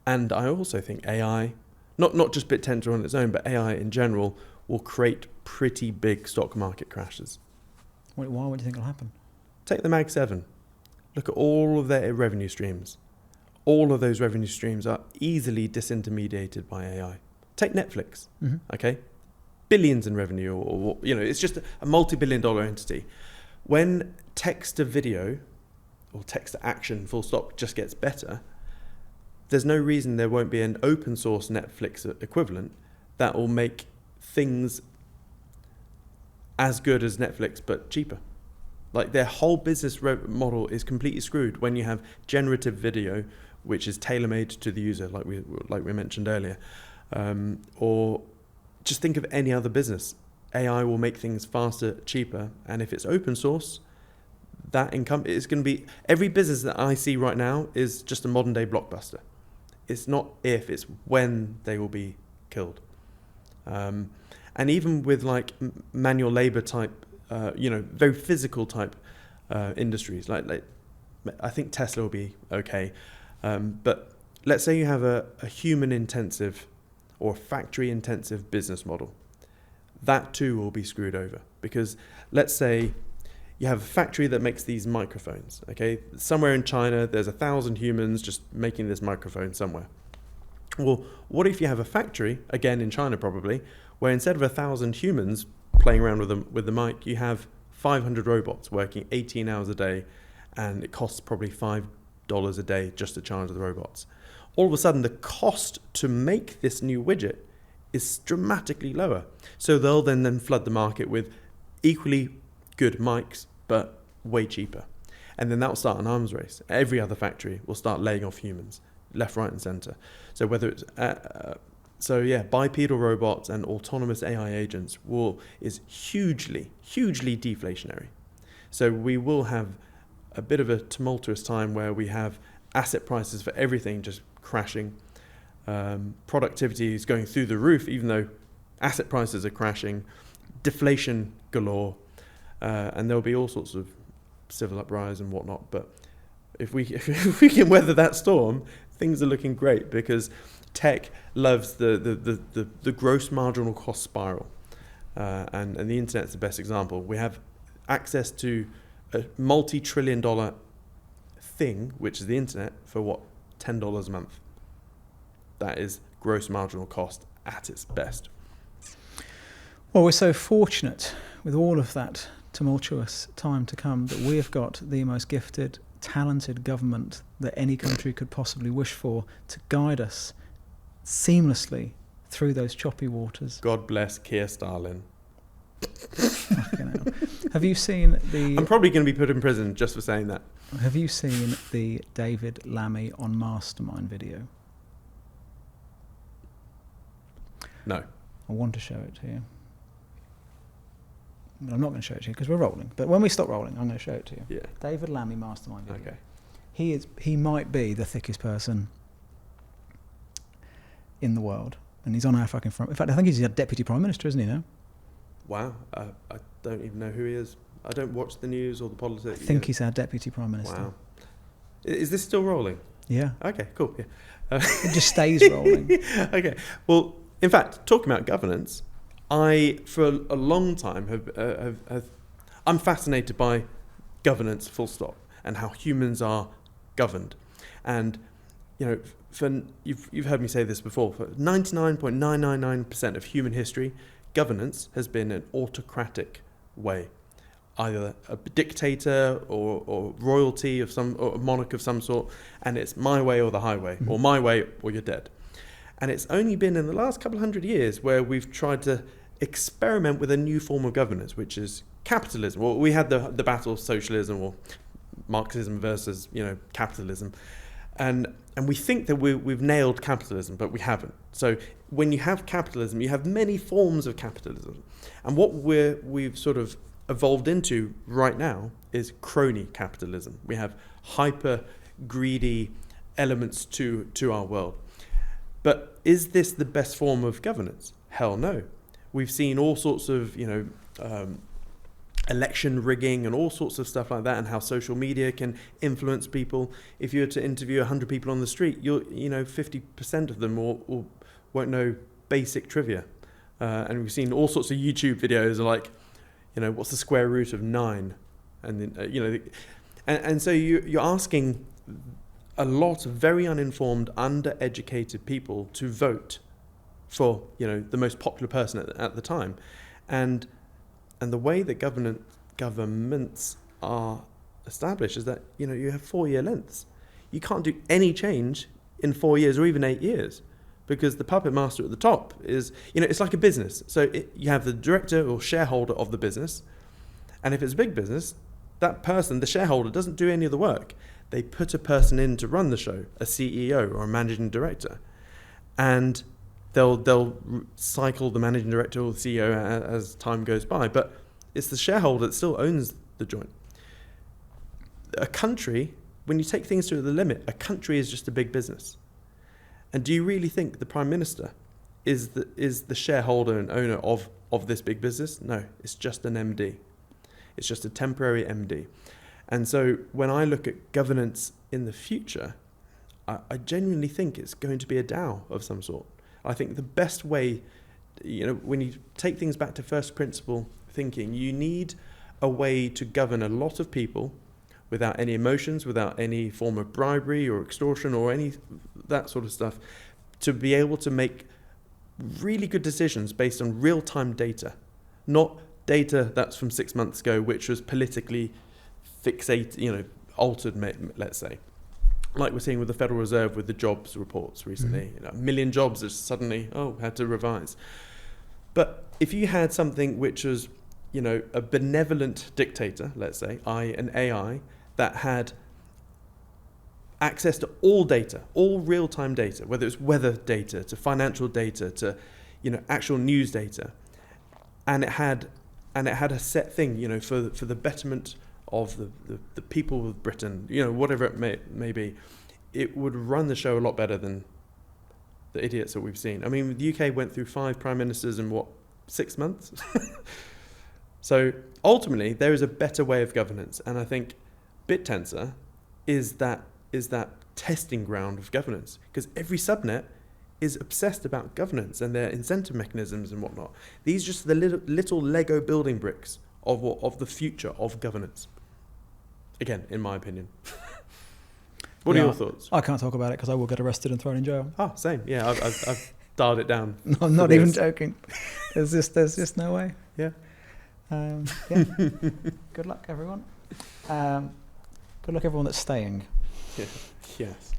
And I also think AI, not just Bittencil on its own, but AI in general, will create pretty big stock market crashes. Why would you think it'll happen? Take the Mag 7. Look at all of their revenue streams. All of those revenue streams are easily disintermediated by AI. Take Netflix, okay? Billions in revenue, or it's just a multi-billion-dollar entity. When text to video or text to action, full stop, just gets better, there's no reason there won't be an open source Netflix equivalent that will make things as good as Netflix but cheaper. Like, their whole business model is completely screwed when you have generative video, which is tailor-made to the user, like we mentioned earlier, or just think of any other business. AI will make things faster, cheaper, and if it's open source, that income is going to be... Every business that I see right now is just a modern day Blockbuster. It's not if, it's when they will be killed. And even with like manual labor type, very physical type industries, like I think Tesla will be okay. But let's say you have a human intensive or factory intensive business model. That too will be screwed over, because let's say you have a factory that makes these microphones, okay? Somewhere in China, there's 1,000 humans just making this microphone somewhere. Well, what if you have a factory, again in China probably, where instead of 1,000 humans playing around with the mic, you have 500 robots working 18 hours a day, and it costs probably $5 a day just to charge the robots. All of a sudden, the cost to make this new widget is dramatically lower. So they'll then flood the market with equally good mics, but way cheaper. And then that will start an arms race. Every other factory will start laying off humans, left, right, and center. So whether it's bipedal robots and autonomous AI agents is hugely, hugely deflationary. So we will have a bit of a tumultuous time where we have asset prices for everything just crashing. Productivity is going through the roof, even though asset prices are crashing. Deflation galore. And there'll be all sorts of civil uprise and whatnot. But if we can weather that storm, things are looking great, because tech loves the gross marginal cost spiral. And the internet's the best example. We have access to a multi-trillion-dollar thing, which is the internet, for what, $10 a month. That is gross marginal cost at its best. Well, we're so fortunate with all of that tumultuous time to come that we have got the most gifted, talented government that any country could possibly wish for to guide us seamlessly through those choppy waters. God bless Keir Starlin. Have you seen the... I'm probably going to be put in prison just for saying that. Have you seen the David Lammy on Mastermind video? No. I want to show it to you. But I'm not going to show it to you because we're rolling. But when we stop rolling, I'm going to show it to you. Yeah. David Lammy Mastermind video. Okay. He might be the thickest person in the world. And he's on our fucking front. In fact, I think he's a deputy prime minister, isn't he now? Wow. I don't even know who he is. I don't watch the news or the politics. I think he's our deputy prime minister. Wow. Is this still rolling? Yeah. Okay, cool. Yeah. It just stays rolling. Okay. Well, in fact, talking about governance, I, for a long time, I'm fascinated by governance, full stop, and how humans are governed. And, you've heard me say this before, for 99.999% of human history, governance has been an autocratic way. Either a dictator or royalty of some, or a monarch of some sort, and it's my way or the highway, or my way or you're dead. And it's only been in the last couple of 100 years where we've tried to experiment with a new form of governance, which is capitalism. Well, we had the battle of socialism or Marxism versus capitalism, and we think that we've nailed capitalism, but we haven't. So when you have capitalism, you have many forms of capitalism, and what we've sort of evolved into right now is crony capitalism. We have hyper greedy elements to our world. But is this the best form of governance? Hell no. We've seen all sorts of election rigging and all sorts of stuff like that, and how social media can influence people. If you were to interview 100 people on the street, 50% of them won't know basic trivia. And we've seen all sorts of YouTube videos like, what's the square root of 9? And then, and so you're asking a lot of very uninformed, undereducated people to vote for, the most popular person at the time. And the way that governments are established is that, you have 4-year lengths. You can't do any change in 4 years or even 8 years, because the puppet master at the top is, it's like a business. So you have the director or shareholder of the business. And if it's a big business, that person, the shareholder, doesn't do any of the work. They put a person in to run the show, a CEO or a managing director. And they'll cycle the managing director or the CEO as time goes by. But it's the shareholder that still owns the joint. A country, when you take things to the limit, a country is just a big business. And do you really think the Prime Minister is the shareholder and owner of this big business? No, it's just an MD. It's just a temporary MD. And so when I look at governance in the future, I genuinely think it's going to be a DAO of some sort. I think the best way, when you take things back to first principle thinking, you need a way to govern a lot of people without any emotions, without any form of bribery or extortion or any that sort of stuff, to be able to make really good decisions based on real-time data, not data that's from 6 months ago, which was politically altered, let's say. Like we're seeing with the Federal Reserve with the jobs reports recently. Mm-hmm. 1 million jobs is suddenly, had to revise. But if you had something which was, a benevolent dictator, let's say, an AI, that had access to all data, all real-time data, whether it's weather data to financial data to, actual news data, and it had a set thing, for the betterment of the people of Britain, whatever it may be, it would run the show a lot better than the idiots that we've seen. I mean, the UK went through 5 prime ministers in 6 months? So ultimately, there is a better way of governance, and I think BitTensor is that testing ground of governance, because every subnet is obsessed about governance and their incentive mechanisms and whatnot. These are just the little Lego building bricks of the future of governance. Again, in my opinion. What are your thoughts? I can't talk about it because I will get arrested and thrown in jail. Oh, same. Yeah, I've dialed it down. No, I'm not even joking. There's just no way. Yeah. Good luck, everyone. Good luck, everyone that's staying. Yeah. Yes.